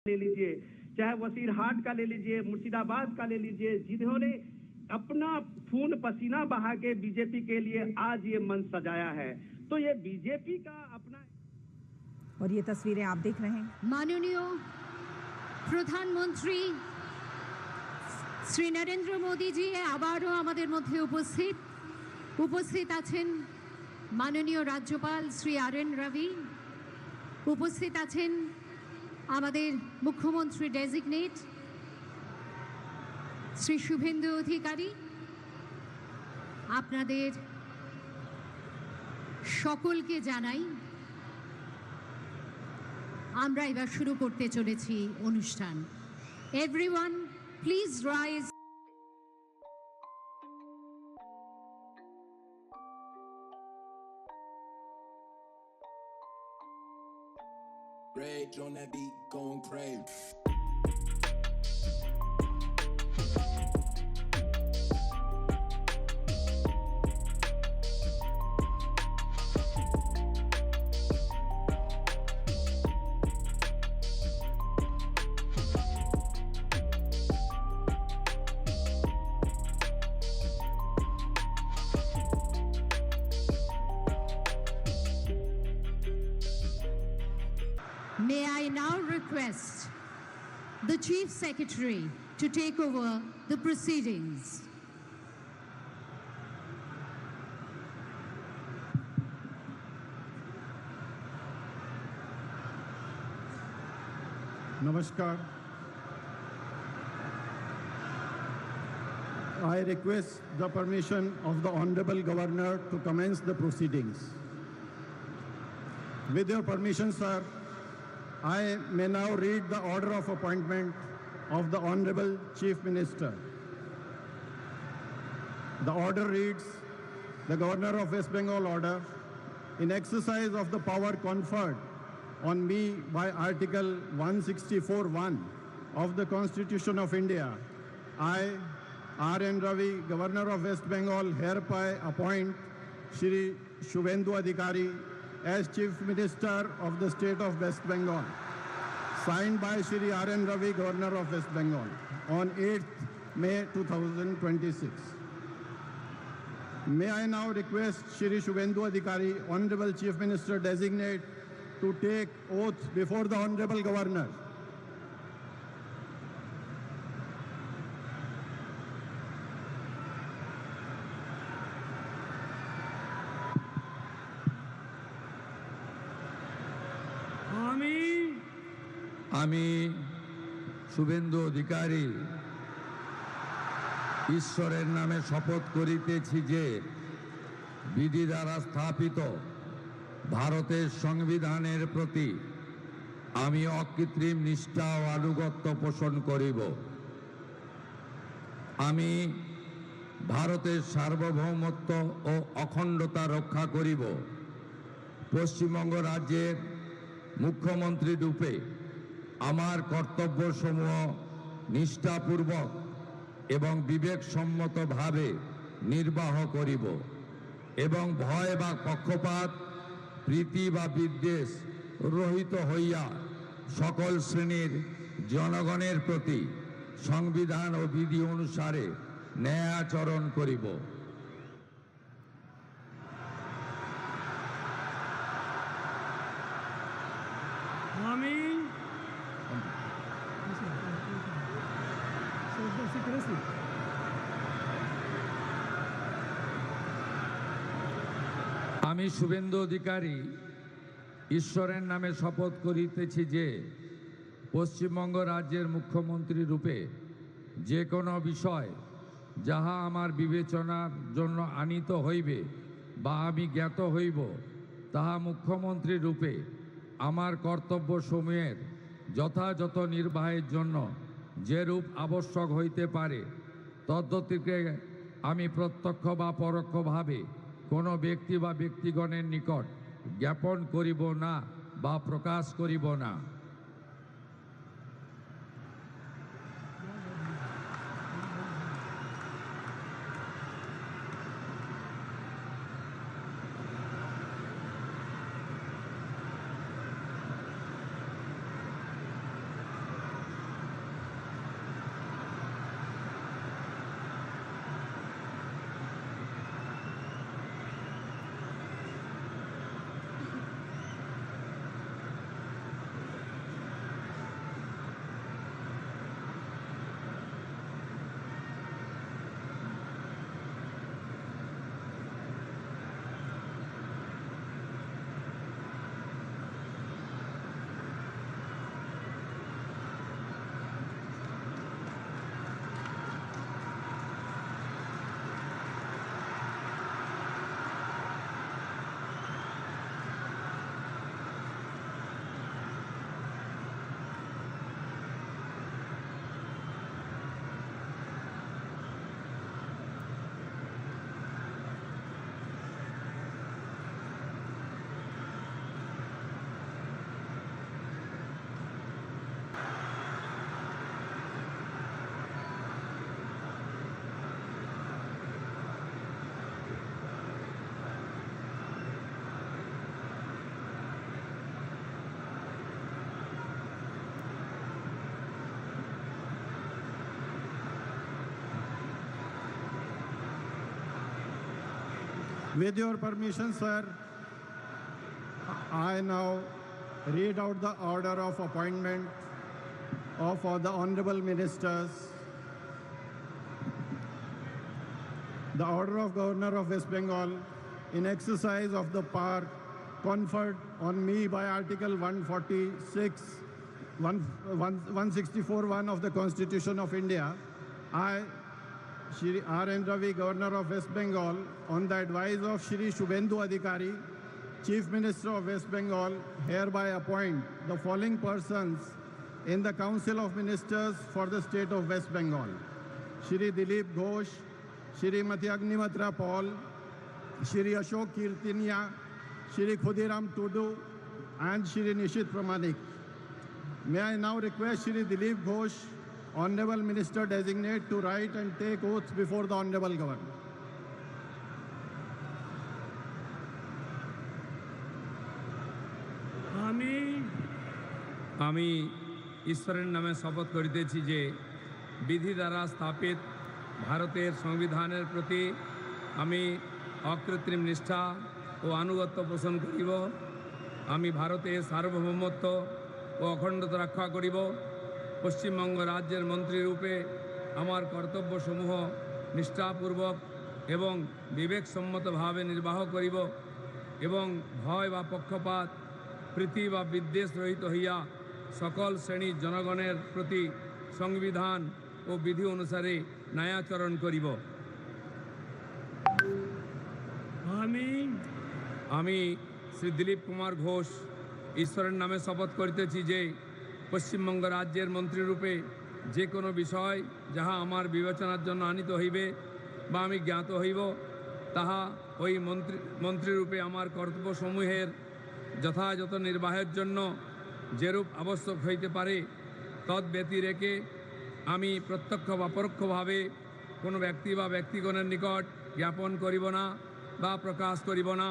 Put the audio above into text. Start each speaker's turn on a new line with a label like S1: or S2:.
S1: ले लीजिए, चाहे वसीरहाट का ले लीजिए, मुर्शिदाबाद का ले लीजिए, जिन्होंने अपना खून पसीना बहा के बीजेपी के लिए आज ये मंच सजाया है, तो ये बीजेपी का अपना।
S2: और ये तस्वीरें आप देख रहे हैं।
S3: माननीय प्रधानमंत्री श्री नरेंद्र मोदी जी आबारो आमादेर मध्य उपस्थित आছেন माननीय राज्यपाल श्री आर एन रवि, उपस्थित आছেন আমাদের মুখ্যমন্ত্রী ডেজিগনেট শ্রী শুভেন্দু অধিকারী। আপনাদের সকলকে জানাই আমরা এবার শুরু করতে চলেছি অনুষ্ঠান। Everyone please rise.
S4: Rage on that beat, going crazy.
S3: May I now request the Chief Secretary to take over the proceedings.
S5: Namaskar. I request the permission of the Honorable Governor to commence the proceedings. With your permission, sir, I may now read the order of appointment of the Honorable Chief Minister. The order reads, the Governor of West Bengal order, in exercise of the power conferred on me by Article 164(1) of the Constitution of India, I, R. N. Ravi, Governor of West Bengal, hereby appoint Shri Shubhendu Adhikari as Chief Minister of the State of West Bengal, signed by Shri R. N. Ravi, Governor of West Bengal, on 8th May 2026. May I now request Shri Shubhendu Adhikari, Honorable Chief Minister Designate, to take oath before the Honorable Governor.
S6: আমি শুভেন্দু অধিকারী ঈশ্বরের নামে শপথ করিতেছি যে বিধি দ্বারা স্থাপিত ভারতের সংবিধানের প্রতি আমি অকৃত্রিম নিষ্ঠা ও আনুগত্য পোষণ করিব। আমি ভারতের সার্বভৌমত্ব ও অখণ্ডতা রক্ষা করিব। পশ্চিমবঙ্গ রাজ্যের মুখ্যমন্ত্রী রূপে আমার কর্তব্যসমূহ নিষ্ঠাপূর্বক এবং বিবেকসম্মতভাবে নির্বাহ করিব এবং ভয় বা পক্ষপাত, প্রীতি বা বিদ্বেষ রহিত হইয়া সকল শ্রেণীর জনগণের প্রতি সংবিধান ও বিধি অনুসারে ন্যায় আচরণ করিব। আমি শুভেন্দু অধিকারী ঈশ্বরের নামে শপথ করিতেছি যে পশ্চিমবঙ্গ রাজ্যের মুখ্যমন্ত্রী রূপে যে কোনো বিষয় যাহা আমার বিবেচনার জন্য আনীত হইবে বা আমি জ্ঞাত হইব, তাহা মুখ্যমন্ত্রী রূপে আমার কর্তব্যসমূহের যথাযথ নির্বাহের জন্য যেরূপ আবশ্যক হইতে পারে তদ্গতিকে আমি প্রত্যক্ষ বা পরোক্ষভাবে কোনো ব্যক্তি বা ব্যক্তিগণের নিকট জ্ঞাপন করিব না বা প্রকাশ করিব না।
S5: With your permission, sir, I now read out the order of appointment of all the honorable ministers. The order of Governor of West Bengal in exercise of the power conferred on me by Article 164(1) of the Constitution of India, I, Shri R.N. Ravi, Governor of West Bengal, on the advice of Shri Shubhendu Adhikari, Chief Minister of West Bengal, hereby appoint the following persons in the Council of Ministers for the State of West Bengal: Shri Dilip Ghosh, Shrimati Agnimatra Paul, Shri Ashok Kirtinia, Shri Khudiram Tudu, and Shri Nishit Pramanik. May I now request Shri Dilip Ghosh, Honorable Minister Designate, to write and take oaths before the Honorable Governor.
S6: আমি ঈশ্বরের নামে শপথ করিতেছি যে বিধি দ্বারা স্থাপিত ভারতের সংবিধানের প্রতি আমি অকৃত্রিম নিষ্ঠা ও আনুগত্য পোষণ করিব। আমি ভারতের সার্বভৌমত্ব ও অখণ্ডতা রক্ষা করিব। পশ্চিমবঙ্গ রাজ্যের মন্ত্রীরূপে আমার কর্তব্যসমূহ নিষ্ঠাপূর্বক এবং বিবেকসম্মতভাবে নির্বাহ করিব এবং ভয় বা পক্ষপাত প্রীতি বা বিদ্বেষ রহিত হইয়া সকল শ্রেণীর জনগণের প্রতি সংবিধান ও বিধি অনুসারে ন্যায়াচরণ করিব। আমি শ্রী দিলীপ কুমার ঘোষ ঈশ্বরের নামে শপথ করিতেছি যে পশ্চিমবঙ্গ রাজ্যের মন্ত্রীরূপে যে কোনো বিষয় যাহা আমার বিবেচনার জন্য আনিত হইবে বা আমি জ্ঞাত হইব, তাহা ওই মন্ত্রীরূপে আমার কর্তব্যসমূহের যথাযথ নির্বাহের জন্য যেরূপ আবশ্যক হইতে পারে তদ্ব্যতিরেকে আমি প্রত্যক্ষ বা পরোক্ষভাবে কোনো ব্যক্তি বা ব্যক্তিগণের নিকট জ্ঞাপন করিব না বা প্রকাশ করিব না।